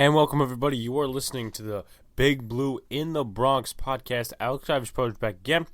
And welcome, everybody. You are listening to the Big Blue in the Bronx podcast. Alex Ives Project back again.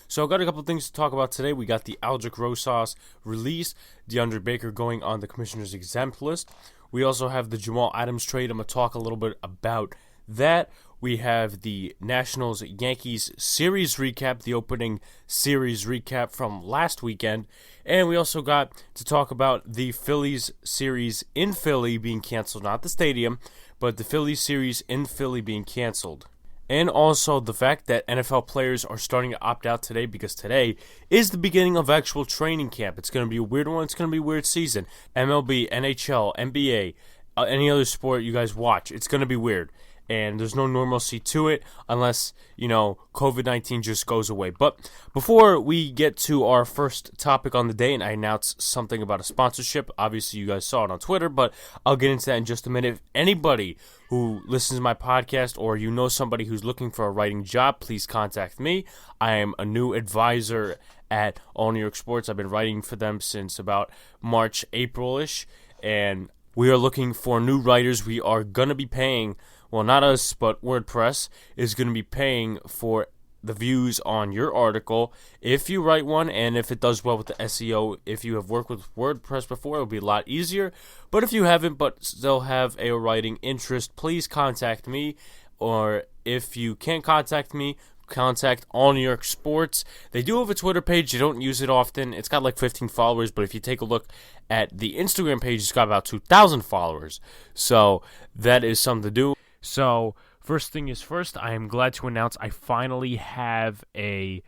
So I've got a couple of things to talk about today. We got the Aldrick Rosas release, DeAndre Baker going on the commissioner's exempt list. We also have the Jamal Adams trade. I'm going to talk a little bit about that. We have the Nationals-Yankees series recap, the opening series recap from last weekend. And we also got to talk about the Phillies series in Philly being canceled, not the stadium, but the Phillies series in Philly being canceled. And also the fact that NFL players are starting to opt out today because today is the beginning of actual training camp. It's going to be a weird one. It's going to be a weird season. MLB, NHL, NBA, any other sport you guys watch, it's going to be weird. And there's no normalcy to it unless, COVID-19 just goes away. But before we get to our first topic on the day, and I announce something about a sponsorship, obviously you guys saw it on Twitter, but I'll get into that in just a minute. If anybody who listens to my podcast or you know somebody who's looking for a writing job, please contact me. I am a new advisor at All New York Sports. I've been writing for them since about March, April-ish, and we are looking for new writers. We are going to be paying, well, not us, but WordPress is going to be paying for the views on your article if you write one, and if it does well with the SEO. If you have worked with WordPress before, it'll be a lot easier. But if you haven't but still have a writing interest, please contact me. Or if you can't contact me, contact All New York Sports. They do have a Twitter page. They don't use it often. It's got like 15 followers, but if you take a look at the Instagram page, it's got about 2,000 followers. So that is something to do. So first thing is first, I am glad to announce I finally have a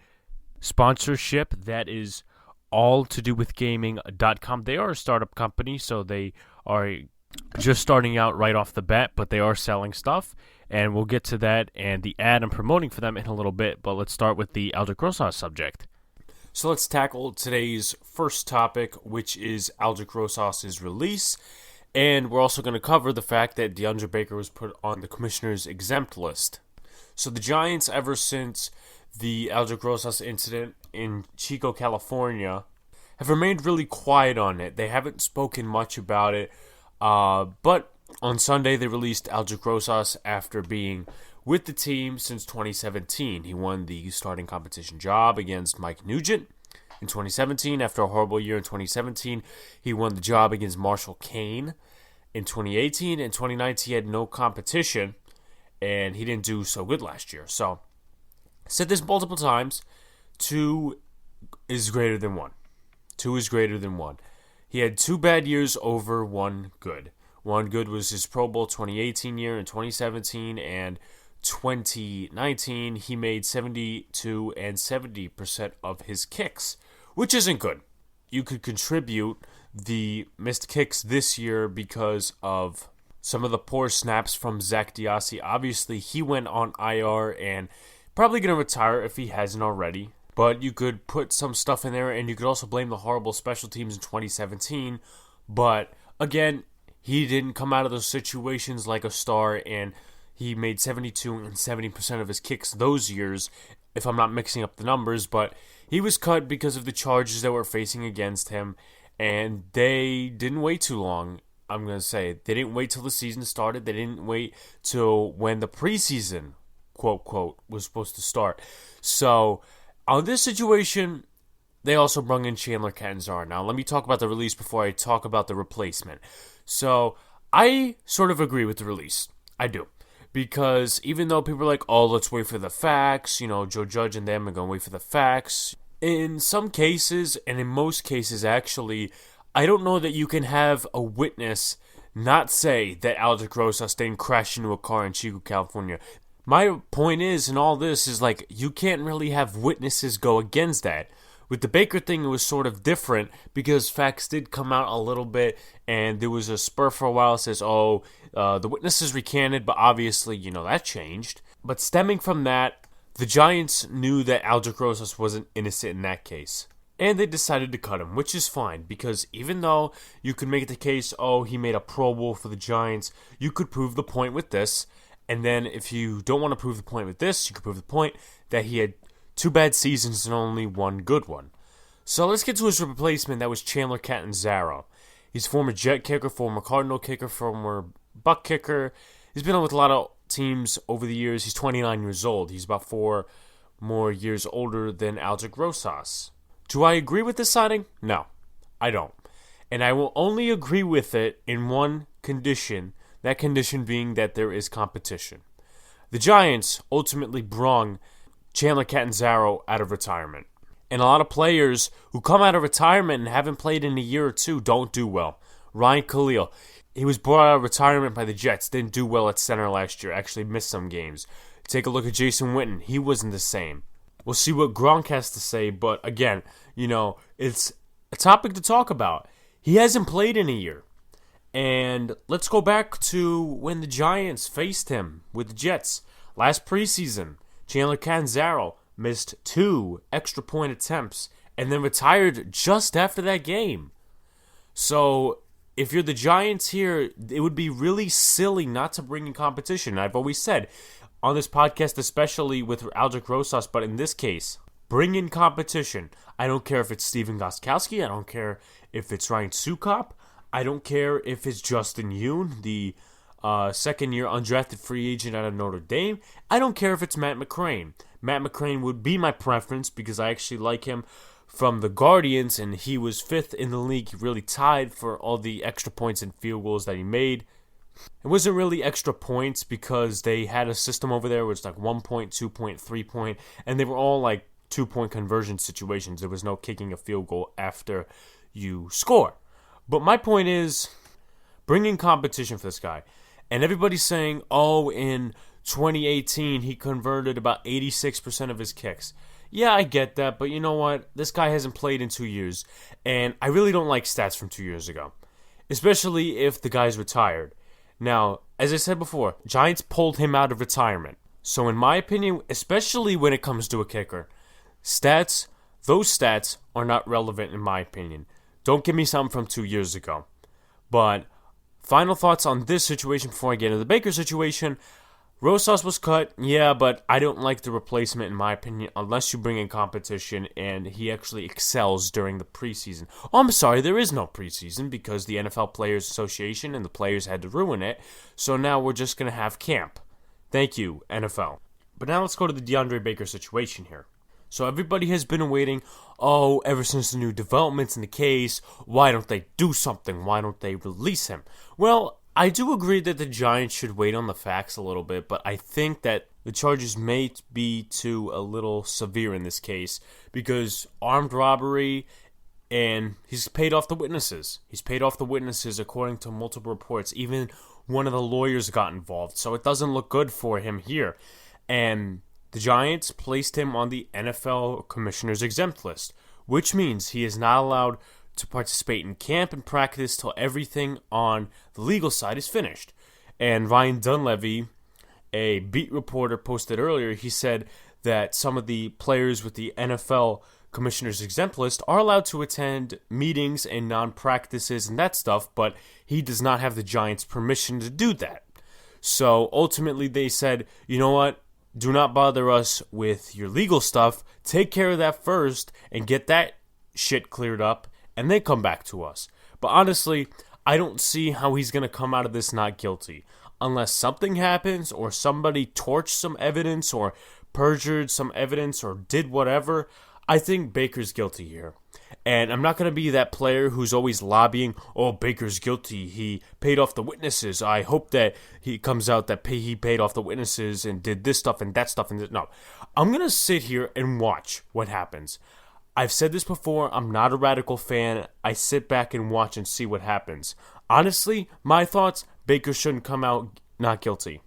sponsorship that is alltodowithgaming.com. They are a startup company, so they are just starting out right off the bat, but they are selling stuff, and we'll get to that and the ad I'm promoting for them in a little bit. But let's start with the Aldrick Rosas subject. So let's tackle today's first topic, which is Aldrick Rosas' release. And we're also going to cover the fact that DeAndre Baker was put on the commissioner's exempt list. So the Giants, ever since the Aldrick Rosas incident in Chico, California, have remained really quiet on it. They haven't spoken much about it. But on Sunday, they released Aldrick Rosas after being with the team since 2017. He won the starting competition job against Mike Nugent. In 2017, after a horrible year in 2017, he won the job against Marshall Kane. In 2018 and 2019, he had no competition, and he didn't do so good last year. So, I said this multiple times, 2 is greater than 1. 2 is greater than 1. He had 2 bad years over 1 good. 1 good was his Pro Bowl 2018 year. In 2017 and 2019, he made 72 and 70% of his kicks, which isn't good. You could contribute the missed kicks this year because of some of the poor snaps from Zach Diassi. Obviously, he went on IR and probably going to retire if he hasn't already. But you could put some stuff in there, and you could also blame the horrible special teams in 2017. But again, he didn't come out of those situations like a star, and he made 72 and 70% of his kicks those years, if I'm not mixing up the numbers. But he was cut because of the charges that were facing against him, and they didn't wait too long, I'm going to say. They didn't wait till the season started. They didn't wait till when the preseason, quote, quote, was supposed to start. So, on this situation, they also brought in Chandler Catanzaro. Now, let me talk about the release before I talk about the replacement. So, I sort of agree with the release. I do. Because even though people are like, oh, let's wait for the facts, Joe Judge and them are going to wait for the facts. In some cases, and in most cases actually, I don't know that you can have a witness not say that Aldrick Rosas didn't crash into a car in Chico, California. My point is, in all this, is like, you can't really have witnesses go against that. With the Baker thing, it was sort of different because facts did come out a little bit, and there was a spur for a while that says, the witnesses recanted, but obviously, that changed. But stemming from that, the Giants knew that Aldrick Rosas wasn't innocent in that case. And they decided to cut him, which is fine, because even though you could make the case, he made a Pro Bowl for the Giants, you could prove the point with this. And then if you don't want to prove the point with this, you could prove the point that he had 2 bad seasons and only 1 good one. So let's get to his replacement. That was Chandler Catanzaro. He's former Jet kicker, former Cardinal kicker, former Buck kicker. He's been with a lot of teams over the years. He's 29 years old. He's about 4 more years older than Aldrick Rosas. Do I agree with this signing? No, I don't. And I will only agree with it in one condition, that condition being that there is competition. The Giants ultimately brung Chandler Catanzaro out of retirement. And a lot of players who come out of retirement and haven't played in a year or two don't do well. Ryan Khalil, he was brought out of retirement by the Jets, didn't do well at center last year, actually missed some games. Take a look at Jason Witten, he wasn't the same. We'll see what Gronk has to say, but again, it's a topic to talk about. He hasn't played in a year. And let's go back to when the Giants faced him with the Jets. Last preseason, Chandler Catanzaro missed 2 extra point attempts and then retired just after that game. So if you're the Giants here, it would be really silly not to bring in competition. I've always said on this podcast, especially with Aldrick Rosas, but in this case, bring in competition. I don't care if it's Steven Gostkowski. I don't care if it's Ryan Sukop. I don't care if it's Justin Yoon, the second-year undrafted free agent out of Notre Dame. I don't care if it's Matt McCrane. Matt McCrane would be my preference because I actually like him from the Guardians, and he was 5th in the league. He really tied for all the extra points and field goals that he made. It wasn't really extra points because they had a system over there where it's like 1 point, 2 point, 3 point, and they were all like 2-point conversion situations. There was no kicking a field goal after you score. But my point is, bring in competition for this guy. And everybody's saying, in 2018, he converted about 86% of his kicks. Yeah, I get that, but you know what? This guy hasn't played in 2 years, and I really don't like stats from 2 years ago, especially if the guy's retired. Now, as I said before, Giants pulled him out of retirement. So in my opinion, especially when it comes to a kicker, those stats are not relevant in my opinion. Don't give me something from 2 years ago. But final thoughts on this situation before I get into the Baker situation. Rosas was cut, yeah, but I don't like the replacement in my opinion unless you bring in competition and he actually excels during the preseason. Oh, I'm sorry, there is no preseason because the NFL Players Association and the players had to ruin it, so now we're just going to have camp. Thank you, NFL. But now let's go to the DeAndre Baker situation here. So everybody has been waiting, ever since the new developments in the case, why don't they do something? Why don't they release him? Well, I do agree that the Giants should wait on the facts a little bit, but I think that the charges may be too a little severe in this case because armed robbery, and he's paid off the witnesses. He's paid off the witnesses according to multiple reports. Even one of the lawyers got involved, so it doesn't look good for him here. And the Giants placed him on the NFL Commissioner's Exempt list, which means he is not allowed to participate in camp and practice till everything on the legal side is finished. And Ryan Dunleavy, a beat reporter, posted earlier, he said that some of the players with the NFL Commissioner's Exempt list are allowed to attend meetings and non-practices and that stuff, but he does not have the Giants' permission to do that. So ultimately they said, you know what? Do not bother us with your legal stuff. Take care of that first and get that shit cleared up and then come back to us. But honestly, I don't see how he's going to come out of this not guilty. Unless something happens or somebody torched some evidence or perjured some evidence or did whatever, I think Baker's guilty here. And I'm not going to be that player who's always lobbying, Baker's guilty, he paid off the witnesses. I hope that he comes out that he paid off the witnesses and did this stuff and that stuff. No, I'm going to sit here and watch what happens. I've said this before, I'm not a radical fan. I sit back and watch and see what happens. Honestly, my thoughts, Baker shouldn't come out not guilty.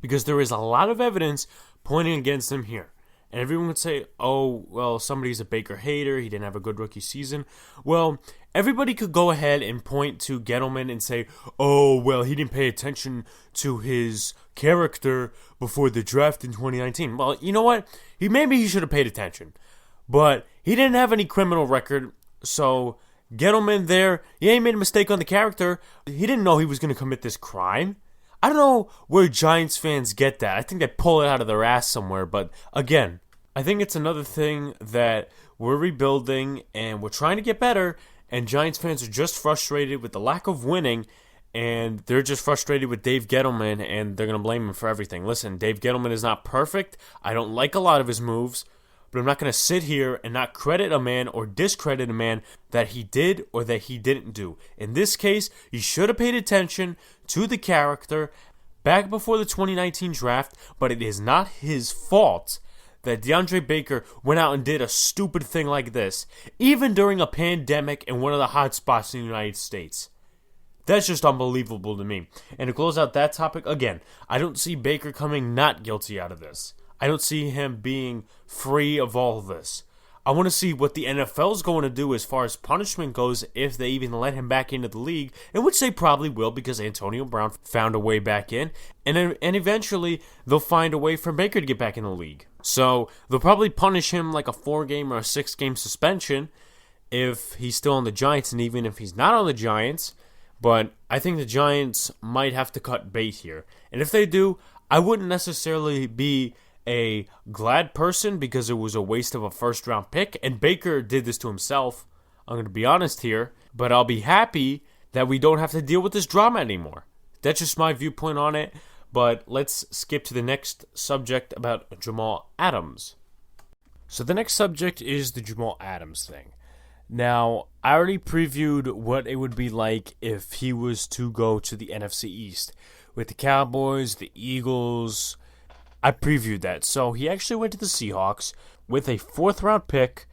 Because there is a lot of evidence pointing against him here. And everyone would say, somebody's a Baker hater, he didn't have a good rookie season. Well, everybody could go ahead and point to Gettleman and say, he didn't pay attention to his character before the draft in 2019. Well, you know what? Maybe he should have paid attention. But he didn't have any criminal record, so Gettleman there, he made a mistake on the character. He didn't know he was going to commit this crime. I don't know where Giants fans get that. I think they pull it out of their ass somewhere. But again, I think it's another thing that we're rebuilding and we're trying to get better. And Giants fans are just frustrated with the lack of winning. and they're just frustrated with Dave Gettleman, and they're going to blame him for everything. Listen, Dave Gettleman is not perfect. I don't like a lot of his moves, but I'm not going to sit here and not credit a man or discredit a man that he did or that he didn't do. In this case, you should have paid attention to the character back before the 2019 draft, but it is not his fault that DeAndre Baker went out and did a stupid thing like this, even during a pandemic in one of the hot spots in the United States. That's just unbelievable to me. And to close out that topic, again, I don't see Baker coming not guilty out of this. I don't see him being free of all of this. I want to see what the NFL is going to do as far as punishment goes if they even let him back into the league, in which they probably will because Antonio Brown found a way back in, and eventually they'll find a way for Baker to get back in the league. So they'll probably punish him like a 4-game or a 6-game suspension if he's still on the Giants, and even if he's not on the Giants. But I think the Giants might have to cut bait here. And if they do, I wouldn't necessarily be a glad person because it was a waste of a first-round pick. And Baker did this to himself. I'm going to be honest here. But I'll be happy that we don't have to deal with this drama anymore. That's just my viewpoint on it. But let's skip to the next subject about Jamal Adams. So the next subject is the Jamal Adams thing. Now, I already previewed what it would be like if he was to go to the NFC East. With the Cowboys, the Eagles, I previewed that. So he actually went to the Seahawks with a 4th-round pick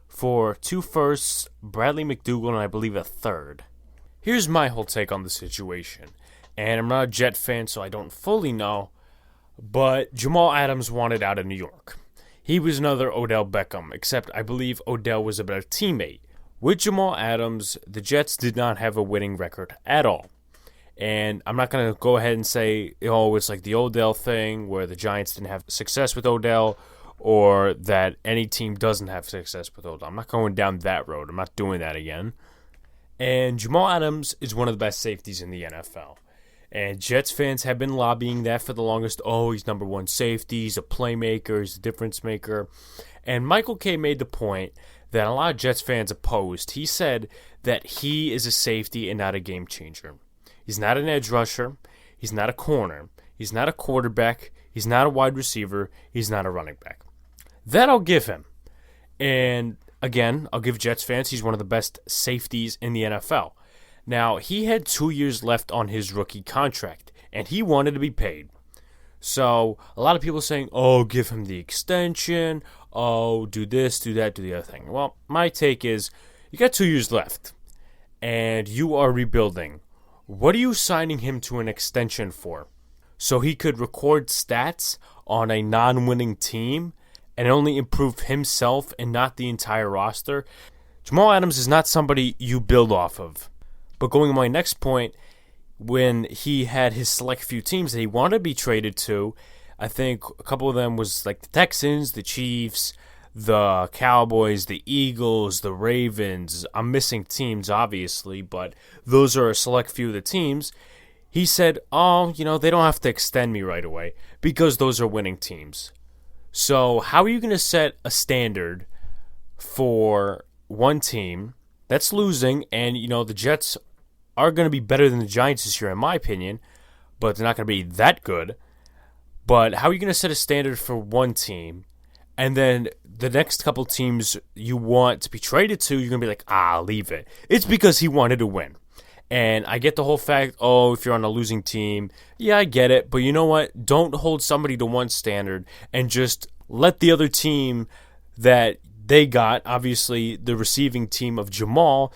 for 2 firsts, Bradley McDougald, and I believe a 3rd. Here's my whole take on the situation. And I'm not a Jet fan, so I don't fully know. But Jamal Adams wanted out of New York. He was another Odell Beckham, except I believe Odell was a better teammate. With Jamal Adams, the Jets did not have a winning record at all. And I'm not going to go ahead and say, oh, it's like the Odell thing where the Giants didn't have success with Odell or that any team doesn't have success with Odell. I'm not going down that road. I'm not doing that again. And Jamal Adams is one of the best safeties in the NFL. And Jets fans have been lobbying that for the longest. Oh, he's number 1 safety. He's a playmaker. He's a difference maker. And Michael Kay made the point that a lot of Jets fans opposed. He said that he is a safety and not a game changer. He's not an edge rusher. He's not a corner. He's not a quarterback. He's not a wide receiver. He's not a running back. That I'll give him. And again, I'll give Jets fans, he's one of the best safeties in the NFL. Now, he had 2 years left on his rookie contract, and he wanted to be paid. So, a lot of people saying, oh, give him the extension, oh, do this, do that, do the other thing. Well, my take is, you got 2 years left, and you are rebuilding. What are you signing him to an extension for? So he could record stats on a non-winning team and only improve himself and not the entire roster? Jamal Adams is not somebody you build off of. But going to my next point, when he had his select few teams that he wanted to be traded to, I think a couple of them was like the Texans, the Chiefs, the Cowboys, the Eagles, the Ravens. I'm missing teams, obviously, but those are a select few of the teams. He said, oh, they don't have to extend me right away because those are winning teams. So how are you going to set a standard for one team that's losing and, the Jets are going to be better than the Giants this year, in my opinion, but they're not going to be that good. But how are you going to set a standard for one team, and then the next couple teams you want to be traded to, you're going to be like, leave it. It's because he wanted to win. And I get the whole fact, if you're on a losing team, yeah, I get it. But you know what? Don't hold somebody to one standard and just let the other team that they got, obviously the receiving team of Jamal,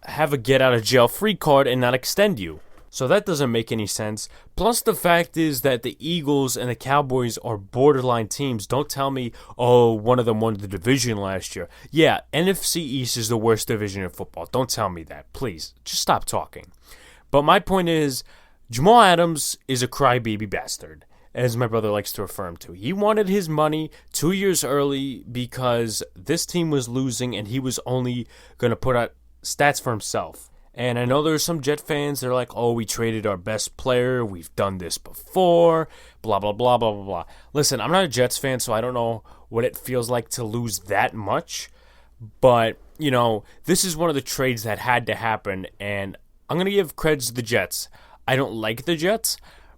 have a get-out-of-jail-free card and not extend you. So that doesn't make any sense. Plus the fact is that the Eagles and the Cowboys are borderline teams. Don't tell me, one of them won the division last year. Yeah, NFC East is the worst division in football. Don't tell me that. Please, just stop talking. But my point is, Jamal Adams is a crybaby bastard, as my brother likes to refer him to. He wanted his money 2 years early because this team was losing and he was only going to put out stats for himself. And I know there's some Jet fans, they're like, we traded our best player, we've done this before, blah, blah, blah, blah, blah, blah. Listen, I'm not a Jets fan, so I don't know what it feels like to lose that much. But, this is one of the trades that had to happen, and I'm going to give credits to the Jets. I don't like the Jets,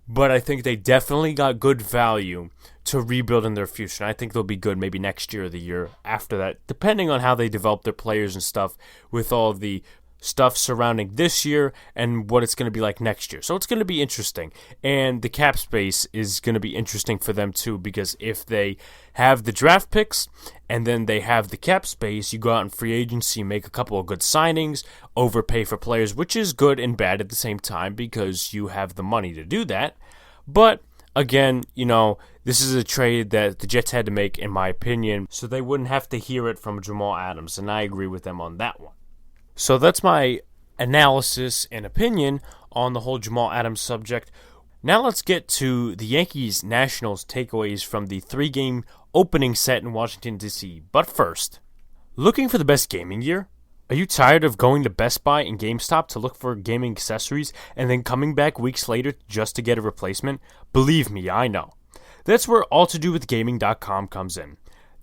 but I think they definitely got good value to rebuild in their future. And I think they'll be good maybe next year or the year after that, depending on how they develop their players and stuff with all the stuff surrounding this year and what it's going to be like next year. So it's going to be interesting. And the cap space is going to be interesting for them too, because if they have the draft picks and then they have the cap space, you go out in free agency, make a couple of good signings, overpay for players, which is good and bad at the same time because you have the money to do that. But again, this is a trade that the Jets had to make, in my opinion, so they wouldn't have to hear it from Jamal Adams, and I agree with them on that one. So that's my analysis and opinion on the whole Jamal Adams subject. Now let's get to the Yankees Nationals takeaways from the 3-game opening set in Washington, D.C. But first, looking for the best gaming gear? Are you tired of going to Best Buy and GameStop to look for gaming accessories and then coming back weeks later just to get a replacement? Believe me, I know. That's where AllToDoWithGaming.com comes in.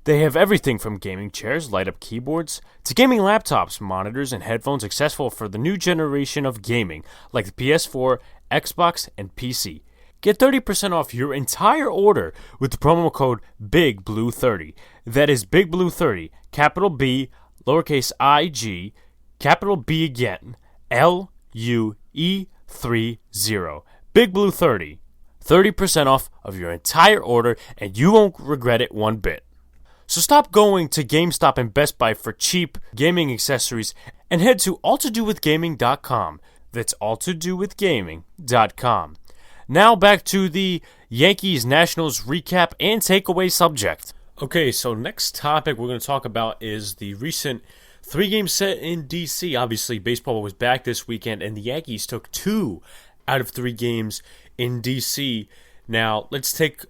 They have everything from gaming chairs, light-up keyboards, to gaming laptops, monitors, and headphones accessible for the new generation of gaming, like the PS4, Xbox, and PC. Get 30% off your entire order with the promo code BIGBLUE30. That is BIGBLUE30, capital B, lowercase I-G, capital B again, L-U-E-30. BIGBLUE30. 30% off of your entire order, and you won't regret it one bit. So stop going to GameStop and Best Buy for cheap gaming accessories and head to AllToDoWithGaming.com. That's AllToDoWithGaming.com. Now back to the Yankees Nationals recap and takeaway subject. Okay, so next topic we're going to talk about is the recent 3-game set in D.C. Obviously, baseball was back this weekend, and the Yankees took 2 out of 3 games in D.C. Now, let's take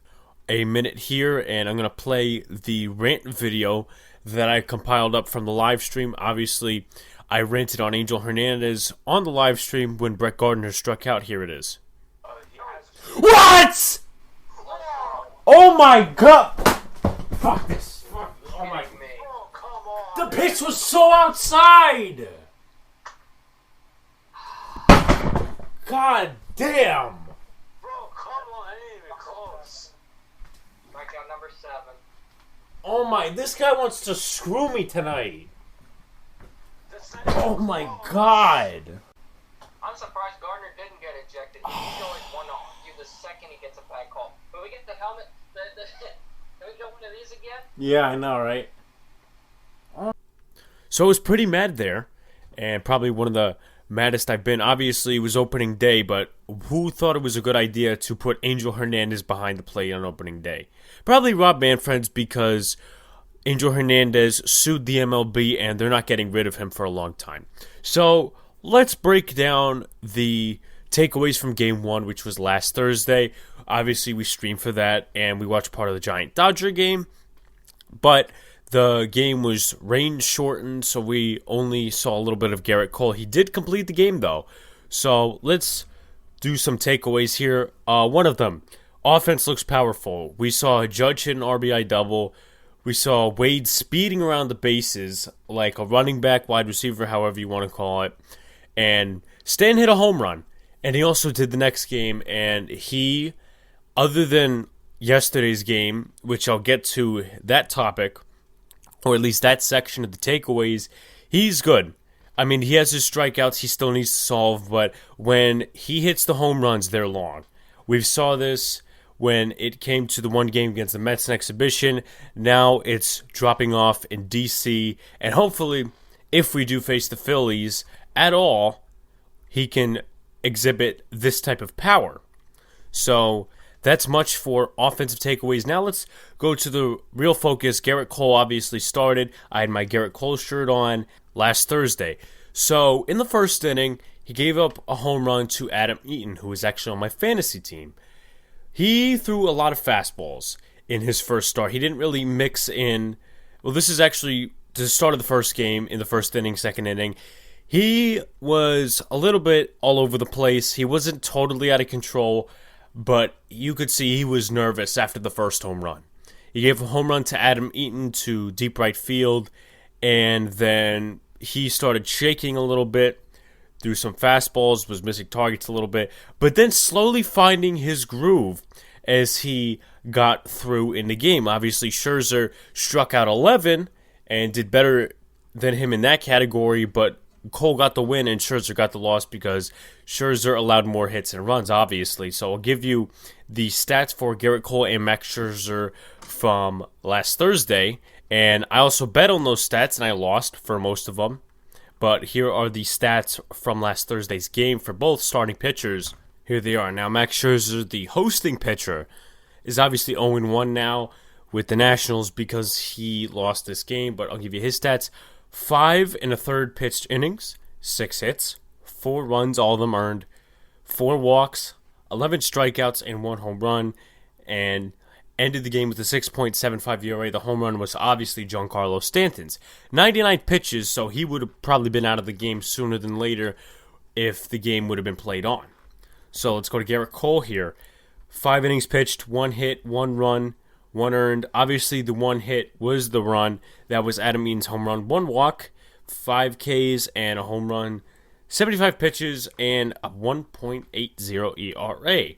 a minute here, and I'm going to play the rant video that I compiled up from the live stream. Obviously, I ranted on Angel Hernandez on the live stream when Brett Gardner struck out. Here it is. What? Oh my god! Fuck this. Oh my. The pitch was so outside! God damn! Number 7. Oh my, this guy wants to screw me tonight. Oh my god. I'm surprised Gardner didn't get ejected. He's always one off you the second he gets a bad call. But we get the helmet. Can we get one of these again? Yeah, I know, right? So I was pretty mad there, and probably one of the maddest I've been. Obviously, it was opening day, but who thought it was a good idea to put Angel Hernandez behind the plate on opening day? Probably Rob Manfred's, because Angel Hernandez sued the MLB and they're not getting rid of him for a long time. So let's break down the takeaways from Game 1, which was last Thursday. Obviously, we streamed for that and we watched part of the Giant-Dodger game, but the game was rain shortened, so we only saw a little bit of Garrett Cole. He did complete the game, though. So let's do some takeaways here. One of them, offense looks powerful. We saw Judge hit an RBI double. We saw Wade speeding around the bases like a running back, wide receiver, however you want to call it. And Stan hit a home run. And he also did the next game. And he, other than yesterday's game, which I'll get to that topic, or at least that section of the takeaways, he's good. I mean, he has his strikeouts he still needs to solve, but when he hits the home runs, they're long. We saw this when it came to the one game against the Mets in exhibition. Now it's dropping off in D.C., and hopefully, if we do face the Phillies at all, he can exhibit this type of power. So that's much for offensive takeaways. Now let's go to the real focus. Garrett Cole obviously started. I had my Garrett Cole shirt on last Thursday. So in the first inning, he gave up a home run to Adam Eaton, who is actually on my fantasy team. He threw a lot of fastballs in his first start. He didn't really mix in. Well, this is actually the start of the first game, in the first inning, second inning. He was a little bit all over the place. He wasn't totally out of control, but you could see he was nervous after the first home run. He gave a home run to Adam Eaton to deep right field, and then he started shaking a little bit. threw some fastballs, was missing targets a little bit, but then slowly finding his groove as he got through in the game. Obviously, Scherzer struck out 11 and did better than him in that category, but Cole got the win and Scherzer got the loss because Scherzer allowed more hits and runs, obviously. So I'll give you the stats for Gerrit Cole and Max Scherzer from last Thursday. And I also bet on those stats, and I lost for most of them. But here are the stats from last Thursday's game for both starting pitchers. Here they are. Now, Max Scherzer, the hosting pitcher, is obviously 0-1 now with the Nationals because he lost this game. But I'll give you his stats. 5 1/3 pitched innings, 6 hits, 4 runs, all of them earned, 4 walks, 11 strikeouts, and 1 home run, and ended the game with a 6.75 ERA. The home run was obviously Giancarlo Stanton's. 99 pitches, so he would have probably been out of the game sooner than later if the game would have been played on. So let's go to Gerrit Cole here. 5 innings pitched, 1 hit, 1 run, 1 earned. Obviously, the 1 hit was the run. That was Adam Eaton's home run. 1 walk, 5 Ks, and a home run. 75 pitches, and a 1.80 ERA.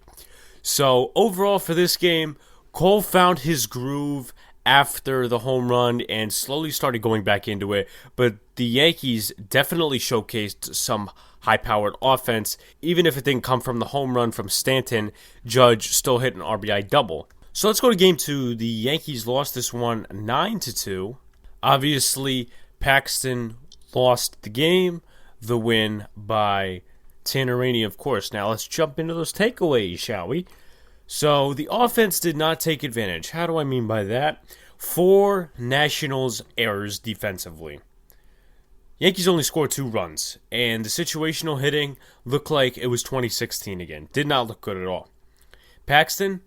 So, overall for this game, Cole found his groove after the home run and slowly started going back into it. But the Yankees definitely showcased some high-powered offense. Even if it didn't come from the home run from Stanton, Judge still hit an RBI double. So let's go to game 2. The Yankees lost this one 9-2. Obviously, Paxton lost the game. The win by Tanner Rainey, of course. Now let's jump into those takeaways, shall we? So the offense did not take advantage. How do I mean by that? 4 Nationals errors defensively. Yankees only scored 2 runs, and the situational hitting looked like it was 2016 again. Did not look good at all. Paxton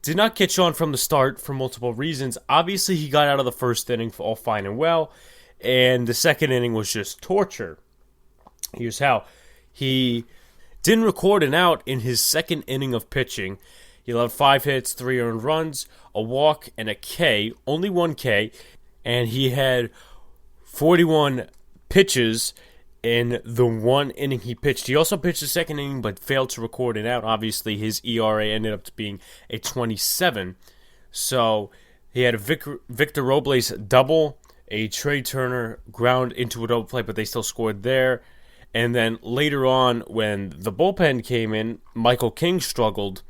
did not catch on from the start for multiple reasons. Obviously, he got out of the first inning for all fine and well, and the second inning was just torture. Here's how. He didn't record an out in his second inning of pitching. He allowed 5 hits, 3 earned runs, a walk, and a K, only 1 K, and he had 41 pitches in the 1 inning he pitched. He also pitched the second inning but failed to record it out. Obviously, his ERA ended up being a 27. So he had a Victor Robles double, a Trey Turner ground into a double play, but they still scored there. And then later on, when the bullpen came in, Michael King struggled.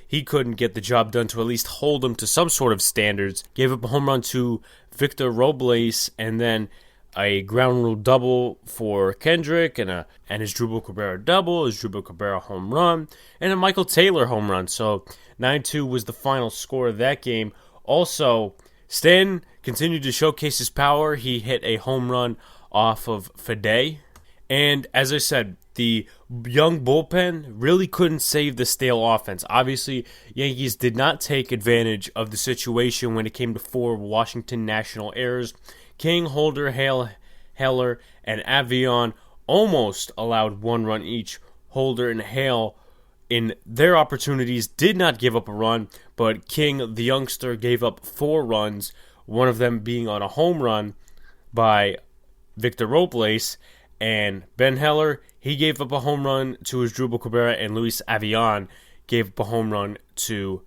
He couldn't get the job done to at least hold him to some sort of standards. Gave up a home run to Victor Robles, and then a ground rule double for Kendrick, and his Drupal Cabrera double, his Drupal Cabrera home run, and a Michael Taylor home run. So 9-2 was the final score of that game. Also, Stanton continued to showcase his power. He hit a home run off of Fede. And as I said, the young bullpen really couldn't save the stale offense. Obviously, Yankees did not take advantage of the situation when it came to 4 Washington National errors. King, Holder, Heller, and Avion almost allowed 1 run each. Holder and Hale, in their opportunities, did not give up a run, but King, the youngster, gave up 4 runs, one of them being on a home run by Victor Robles. And Ben Heller, he gave up a home run to his Drupal Cabrera, and Luis Avion gave up a home run to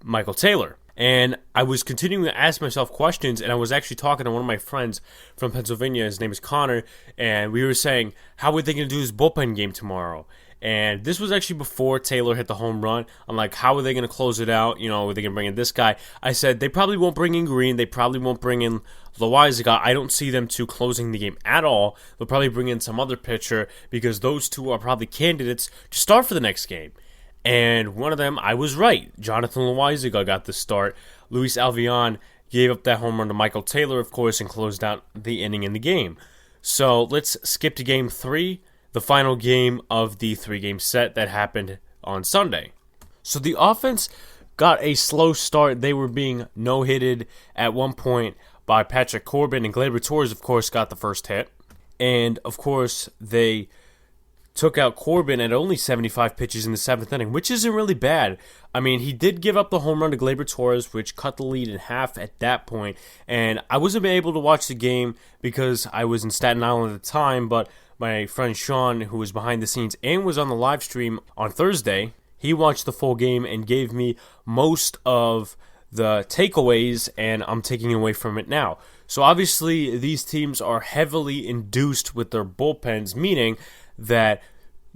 Michael Taylor. And I was continuing to ask myself questions, and I was actually talking to one of my friends from Pennsylvania. His name is Connor, and we were saying, how are they going to do this bullpen game tomorrow? And this was actually before Taylor hit the home run. I'm like, how are they going to close it out? You know, are they going to bring in this guy? I said, they probably won't bring in Green. They probably won't bring in Loaizaga. I don't see them 2 closing the game at all. They'll probably bring in some other pitcher because those 2 are probably candidates to start for the next game. And one of them, I was right. Jonathan Loaizaga got the start. Luis Avion gave up that home run to Michael Taylor, of course, and closed out the inning in the game. So let's skip to game 3. The final game of the 3-game set that happened on Sunday. So the offense got a slow start. They were being no-hitted at one point by Patrick Corbin, and Gleyber Torres, of course, got the first hit. And, of course, they took out Corbin at only 75 pitches in the 7th inning, which isn't really bad. I mean, he did give up the home run to Gleyber Torres, which cut the lead in half at that point. And I wasn't able to watch the game because I was in Staten Island at the time, but my friend Sean, who was behind the scenes and was on the live stream on Thursday, he watched the full game and gave me most of the takeaways, and I'm taking away from it now. So obviously these teams are heavily induced with their bullpens, meaning that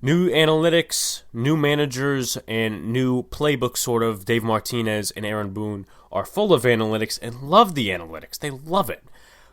new analytics, new managers, and new playbook sort of, Dave Martinez and Aaron Boone, are full of analytics and love the analytics. They love it.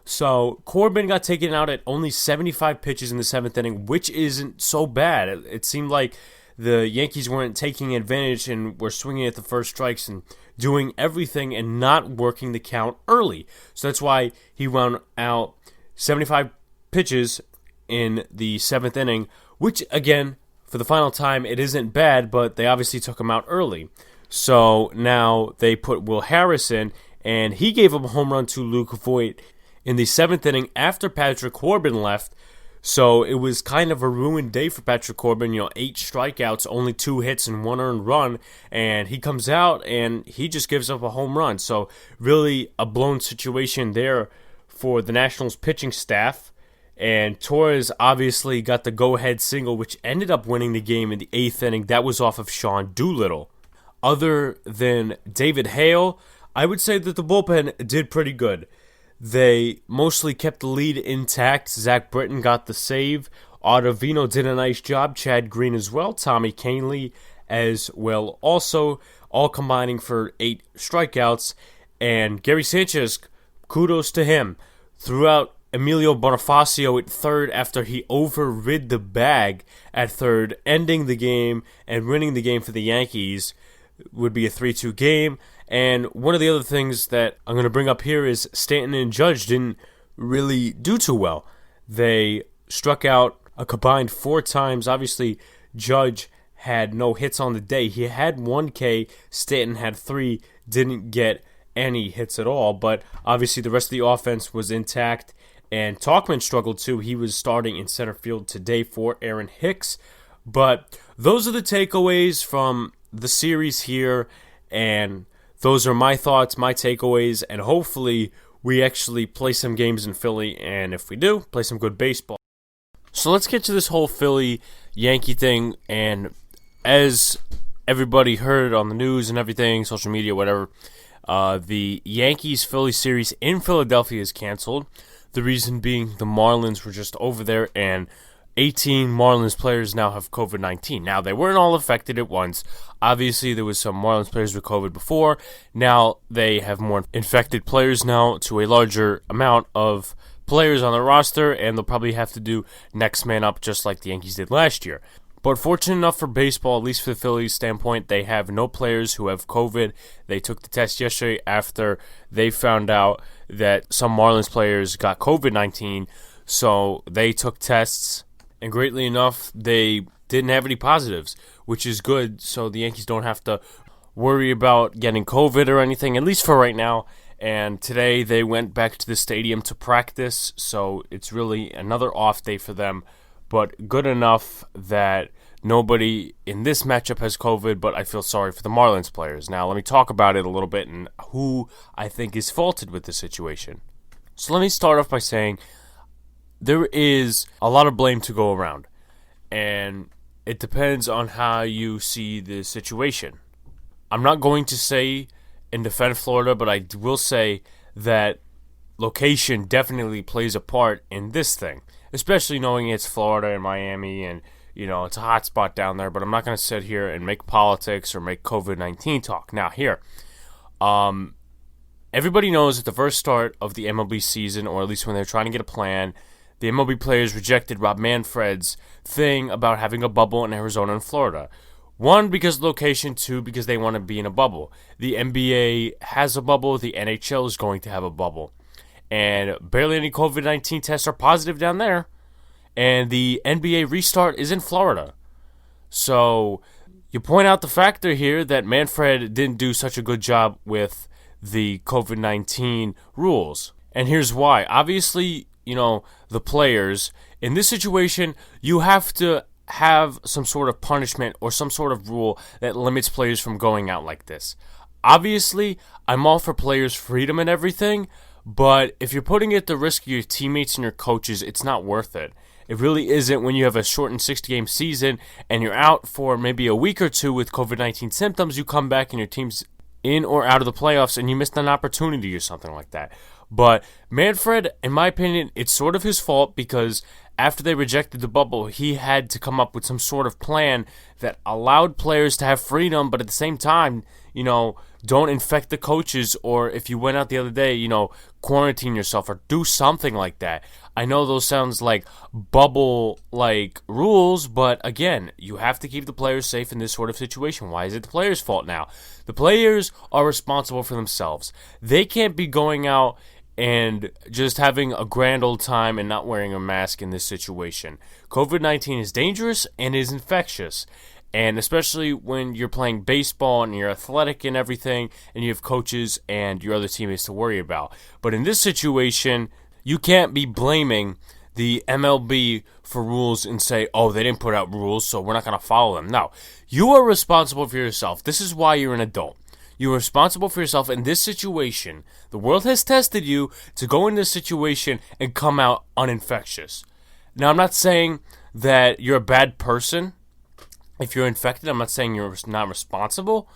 So Corbin got taken out at only 75 pitches in the 7th inning, which isn't so bad. It seemed like the Yankees weren't taking advantage and were swinging at the first strikes and doing everything and not working the count early. So that's why he wound out 75 pitches in the 7th inning, which, again, for the final time, it isn't bad, but they obviously took him out early. So now they put Will Harris in, and he gave up a home run to Luke Voigt in the 7th inning after Patrick Corbin left. So it was kind of a ruined day for Patrick Corbin. 8 strikeouts, only 2 hits, and 1 earned run. And he comes out and he just gives up a home run. So really a blown situation there for the Nationals pitching staff. And Torres obviously got the go-ahead single, which ended up winning the game in the 8th inning. That was off of Sean Doolittle. Other than David Hale, I would say that the bullpen did pretty good. They mostly kept the lead intact. Zach Britton got the save. Ottavino did a nice job. Chad Green as well. Tommy Kahnle as well. Also, all combining for 8 strikeouts. And Gary Sanchez, kudos to him. Threw out Emilio Bonifacio at third after he overrid the bag at third, ending the game and winning the game for the Yankees. Would be a 3-2 game. And one of the other things that I'm going to bring up here is Stanton and Judge didn't really do too well. They struck out a combined 4 times. Obviously, Judge had no hits on the day. He had 1 K. Stanton had 3, didn't get any hits at all. But obviously, the rest of the offense was intact. And Tauchman struggled too. He was starting in center field today for Aaron Hicks. But those are the takeaways from the series here. And those are my thoughts, my takeaways, and hopefully we actually play some games in Philly, and if we do, play some good baseball. So let's get to this whole Philly Yankee thing, and as everybody heard on the news and everything, social media, whatever, the Yankees-Philly series in Philadelphia is canceled. The reason being the Marlins were just over there, and 18 Marlins players now have COVID-19. Now, they weren't all affected at once. Obviously, there was some Marlins players with COVID before. Now, they have more infected players now to a larger amount of players on the roster, and they'll probably have to do next man up just like the Yankees did last year. But fortunate enough for baseball, at least for the Phillies standpoint, they have no players who have COVID. They took the test yesterday after they found out that some Marlins players got COVID-19, so they took tests. And greatly enough, they didn't have any positives, which is good, so the Yankees don't have to worry about getting COVID or anything, at least for right now. And today they went back to the stadium to practice, so it's really another off day for them. But good enough that nobody in this matchup has COVID, but I feel sorry for the Marlins players. Now, let me talk about it a little bit and who I think is faulted with the situation. So let me start off by saying there is a lot of blame to go around, and it depends on how you see the situation. I'm not going to say and defend Florida, but I will say that location definitely plays a part in this thing, especially knowing it's Florida and Miami, and it's a hot spot down there. But I'm not going to sit here and make politics or make COVID-19 talk. Now, here, everybody knows at the first start of the MLB season, or at least when they're trying to get a plan, the MLB players rejected Rob Manfred's thing about having a bubble in Arizona and Florida. 1, because of location. 2, because they want to be in a bubble. The NBA has a bubble. The NHL is going to have a bubble. And barely any COVID-19 tests are positive down there. And the NBA restart is in Florida. So you point out the factor here that Manfred didn't do such a good job with the COVID-19 rules. And here's why. Obviously, the players, in this situation, you have to have some sort of punishment or some sort of rule that limits players from going out like this. Obviously, I'm all for players' freedom and everything, but if you're putting it at the risk of your teammates and your coaches, it's not worth it. It really isn't when you have a shortened 60-game season and you're out for maybe a week or two with COVID-19 symptoms. You come back and your team's in or out of the playoffs and you missed an opportunity or something like that. But Manfred, in my opinion, it's sort of his fault because after they rejected the bubble, he had to come up with some sort of plan that allowed players to have freedom, but at the same time, don't infect the coaches, or if you went out the other day, quarantine yourself or do something like that. I know those sounds like bubble-like rules, but again, you have to keep the players safe in this sort of situation. Why is it the players' fault now? The players are responsible for themselves. They can't be going out and just having a grand old time and not wearing a mask in this situation. COVID-19 is dangerous and is infectious. And especially when you're playing baseball and you're athletic and everything, and you have coaches and your other teammates to worry about. But in this situation, you can't be blaming the MLB for rules and say, oh, they didn't put out rules, so we're not going to follow them. No, you are responsible for yourself. This is why you're an adult. You are responsible for yourself in this situation. The world has tested you to go in this situation and come out uninfectious. Now, I'm not saying that you're a bad person if you're infected. I'm not saying you're not responsible.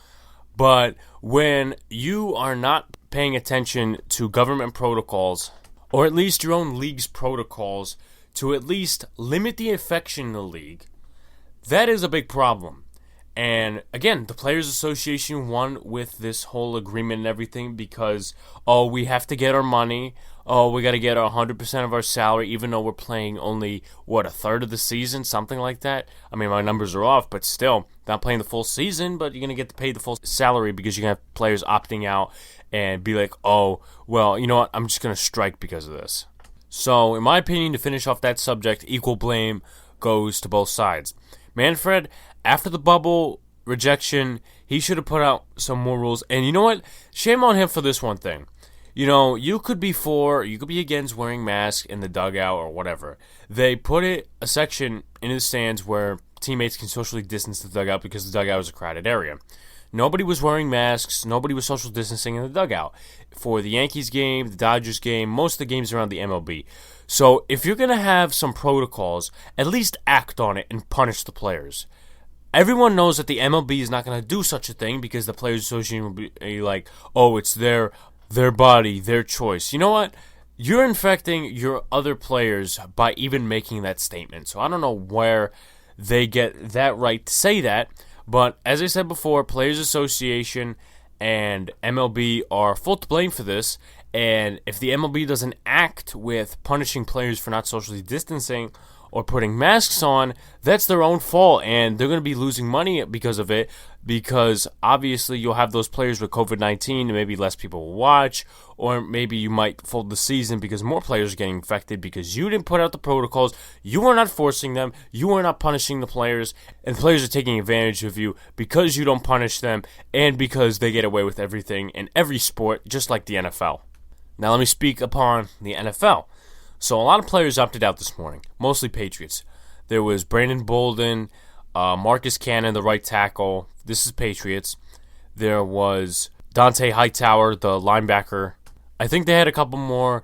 But when you are not paying attention to government protocols, or at least your own league's protocols, to at least limit the infection in the league, that is a big problem. And again, the Players Association won with this whole agreement and everything because, we have to get our money. We got to get 100% of our salary, even though we're playing only, a third of the season, something like that. I mean, my numbers are off, but still, not playing the full season, but you're going to get to pay the full salary because you're going to have players opting out and be like, you know what, I'm just going to strike because of this. So, in my opinion, to finish off that subject, equal blame goes to both sides. Manfred, after the bubble rejection, he should have put out some more rules. And you know what? Shame on him for this one thing. You could be for, you could be against wearing masks in the dugout or whatever. They put a section in the stands where teammates can socially distance the dugout because the dugout is a crowded area. Nobody was wearing masks. Nobody was social distancing in the dugout. For the Yankees game, the Dodgers game, most of the games around the MLB. So if you're going to have some protocols, at least act on it and punish the players. Everyone knows that the MLB is not going to do such a thing because the Players Association will be like, it's their body, their choice. You know what? You're infecting your other players by even making that statement. So I don't know where they get that right to say that. But as I said before, Players Association and MLB are full to blame for this. And if the MLB doesn't act with punishing players for not socially distancing or putting masks on, that's their own fault, and they're going to be losing money because of it, because obviously you'll have those players with COVID-19 and maybe less people will watch, or maybe you might fold the season because more players are getting infected because you didn't put out the protocols, you are not forcing them, you are not punishing the players, and the players are taking advantage of you because you don't punish them and because they get away with everything in every sport, just like the NFL. Now let me speak upon the NFL. So a lot of players opted out this morning, mostly Patriots. There was Brandon Bolden, Marcus Cannon, the right tackle. This is Patriots. There was Dante Hightower, the linebacker. I think they had a couple more.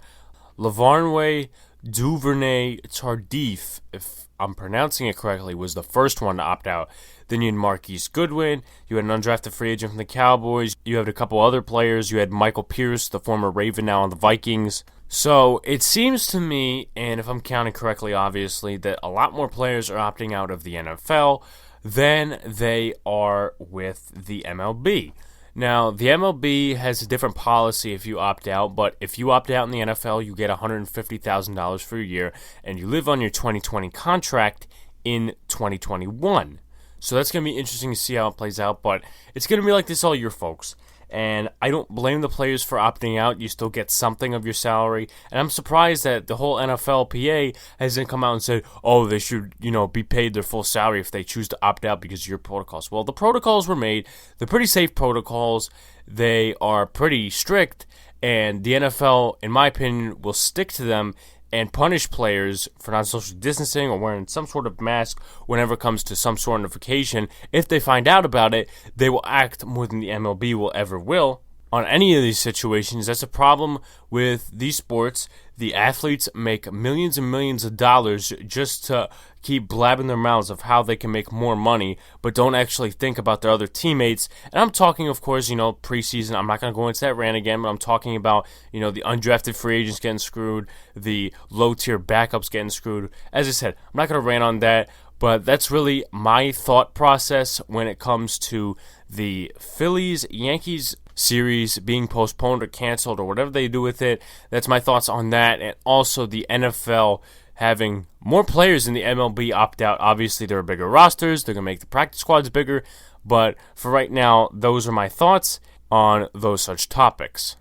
Lavarnway Duvernay Tardif, if I'm pronouncing it correctly, was the first one to opt out. Then you had Marquise Goodwin. You had an undrafted free agent from the Cowboys. You had a couple other players. You had Michael Pierce, the former Raven, now on the Vikings. So it seems to me, and if I'm counting correctly, obviously, that a lot more players are opting out of the NFL than they are with the MLB. Now, the MLB has a different policy if you opt out, but if you opt out in the NFL, you get $150,000 for a year, and you live on your 2020 contract in 2021. So that's going to be interesting to see how it plays out, but it's going to be like this all year, folks. And I don't blame the players for opting out. You still get something of your salary. And I'm surprised that the whole NFLPA hasn't come out and said, they should, be paid their full salary if they choose to opt out because of your protocols. Well, the protocols were made. They're pretty safe protocols. They are pretty strict. And the NFL, in my opinion, will stick to them and punish players for not social distancing or wearing some sort of mask whenever it comes to some sort of occasion. If they find out about it, they will act more than the MLB will ever will. on any of these situations. That's a problem with these sports. The athletes make millions and millions of dollars just to keep blabbing their mouths of how they can make more money, but don't actually think about their other teammates. And I'm talking, of course, preseason. I'm not going to go into that rant again, but I'm talking about, the undrafted free agents getting screwed, the low-tier backups getting screwed. As I said, I'm not going to rant on that, but that's really my thought process when it comes to the Phillies-Yankees series being postponed or canceled or whatever they do with it. That's my thoughts on that. And also the NFL having more players in the MLB opt out. Obviously, there are bigger rosters. They're going to make the practice squads bigger. But for right now, those are my thoughts on those such topics.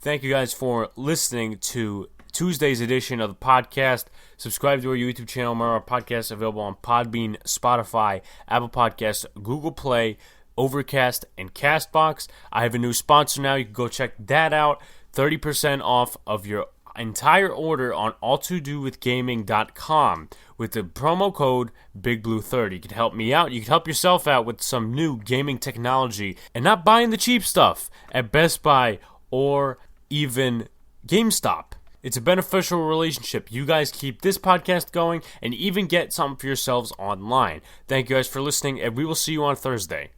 Thank you guys for listening to Tuesday's edition of the podcast. Subscribe to our YouTube channel. Remember, our podcast is available on Podbean, Spotify, Apple Podcasts, Google Play, Overcast, and CastBox. I have a new sponsor now. You can go check that out. 30% off of your entire order on alltodowithgaming.com with the promo code BIGBLUE30. You can help me out. You can help yourself out with some new gaming technology and not buying the cheap stuff at Best Buy or even GameStop. It's a beneficial relationship. You guys keep this podcast going and even get something for yourselves online. Thank you guys for listening, and we will see you on Thursday.